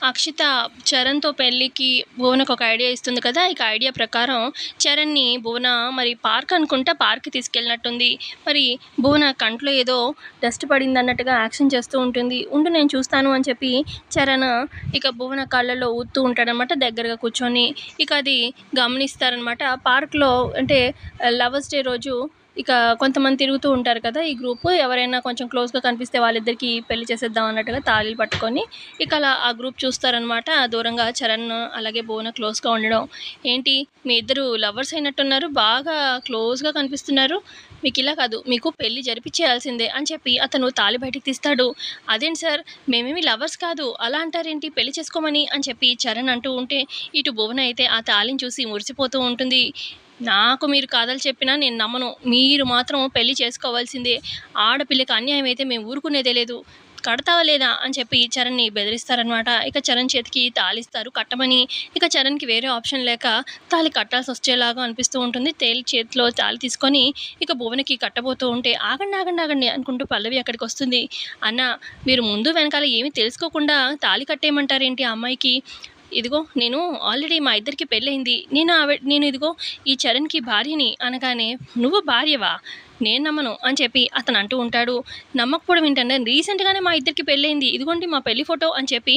అక్షిత చరణ్‌తో పెళ్ళికి భువనకు ఒక ఐడియా ఇస్తుంది కదా! ఇక ఐడియా ప్రకారం చరణ్‌ని భువన మరి పార్క్ అనుకుంటా పార్క్‌కి తీసుకెళ్ళినట్టుంది. మరి భువన కంట్లో ఏదో డస్ట్ పడిందన్నట్టుగా యాక్షన్ చేస్తూ ఉంటుంది. ఉండు నేను చూస్తాను అని చెప్పి చరణ్ ఇక భువన కళ్ళలో ఊదుతూ ఉంటాడనమాట దగ్గరగా కూర్చొని. ఇక అది గమనిస్తారనమాట. పార్క్‌లో అంటే లవర్స్ డే రోజు ఇక కొంతమంది తిరుగుతూ ఉంటారు కదా! ఈ గ్రూపు. ఎవరైనా కొంచెం క్లోజ్‌గా కనిపిస్తే వాళ్ళిద్దరికీ పెళ్లి చేసేద్దాం అన్నట్టుగా తాళిలు పట్టుకొని ఇక అలా ఆ గ్రూప్ చూస్తారనమాట. దూరంగా చరణ్ అలాగే భువన క్లోజ్‌గా ఉండడం. ఏంటి మీ ఇద్దరు లవర్స్ అయినట్టున్నారు. బాగా క్లోజ్‌గా కనిపిస్తున్నారు. మీకిలా కాదు మీకు పెళ్లి జరిపిచ్చేయాల్సిందే అని చెప్పి అతను తాళి బయటికి తీస్తాడు. అదేంటి సార్ మేమేమి లవర్స్ కాదు. అలా అంటారేంటి పెళ్లి చేసుకోమని అని చెప్పి చరణ్ అంటూ ఉంటే ఇటు భువన అయితే ఆ తాళిని చూసి మురిసిపోతూ ఉంటుంది. నాకు మీరు కాదని చెప్పినా నేను నమ్మను. మీరు మాత్రం పెళ్లి చేసుకోవాల్సిందే. ఆడపిల్లకి అన్యాయం అయితే మేము ఊరుకునేదే లేదు. కడతావా లేదా అని చెప్పి చరణ్‌ని బెదిరిస్తారనమాట. ఇక చరణ్ చేతికి తాళిస్తారు కట్టమని. ఇక చరణ్‌కి వేరే ఆప్షన్ లేక తాళి కట్టాల్సొచ్చేలాగా అనిపిస్తూ ఉంటుంది. చేతిలో తాళి తీసుకొని ఇక భువనకి కట్టబోతూ ఉంటే ఆగండి, ఆగండి, ఆగండి అనుకుంటూ పల్లవి అక్కడికొస్తుంది. అన్నా మీరు ముందు వెనకాల ఏమీ తెలుసుకోకుండా తాళి కట్టేయమంటారేంటి ఆ అమ్మాయికి? ఇదిగో నేను ఆల్రెడీ మా ఇద్దరికి పెళ్ళయింది. నేను ఇదిగో ఈ చరణ్‌కి భార్యని అనగానే, "నువ్వు భార్యవా? నేను నమ్మను" అని చెప్పి అతను అంటూ ఉంటాడు. నమ్మకపోవడం ఏంటంటే రీసెంట్‌గానే మా ఇద్దరికి పెళ్ళయింది. ఇదిగోండి మా పెళ్లి ఫోటో అని చెప్పి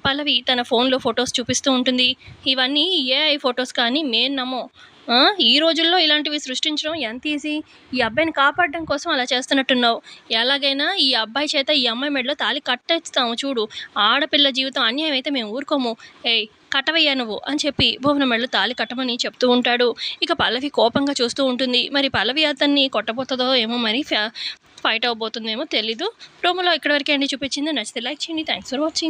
పల్లవి తన ఫోన్‌లో ఫోటోస్ చూపిస్తూ ఉంటుంది. ఇవన్నీ ఏఐ ఫోటోస్ కానీ మేము నమ్మం. ఆ! ఈ రోజుల్లో ఇలాంటివి సృష్టించడం ఎంత ఈజీ. ఈ అబ్బాయిని కాపాడడం కోసం అలా చేస్తున్నట్టున్నావు. ఎలాగైనా ఈ అబ్బాయి చేత ఈ అమ్మాయి మెడలో తాళి కట్టేస్తాము చూడు. ఆడపిల్ల జీవితం అన్యాయం అయితే మేము ఊరుకోము. ఏయ్! కట్టవయ్యా నువ్వు అని చెప్పి భువన మెడలో తాళి కట్టమని చెప్తూ ఉంటాడు. ఇక పల్లవి కోపంగా చూస్తూ ఉంటుంది. మరి పల్లవి అతన్ని కొట్టబోతదో ఏమో మరి ఫైట్ అవ్వబోతుందేమో తెలీదు. ప్రోమోలో ఇక్కడి వరకే అండి చూపించింది. నచ్చితే లైక్ చేయండి. Thanks for watching.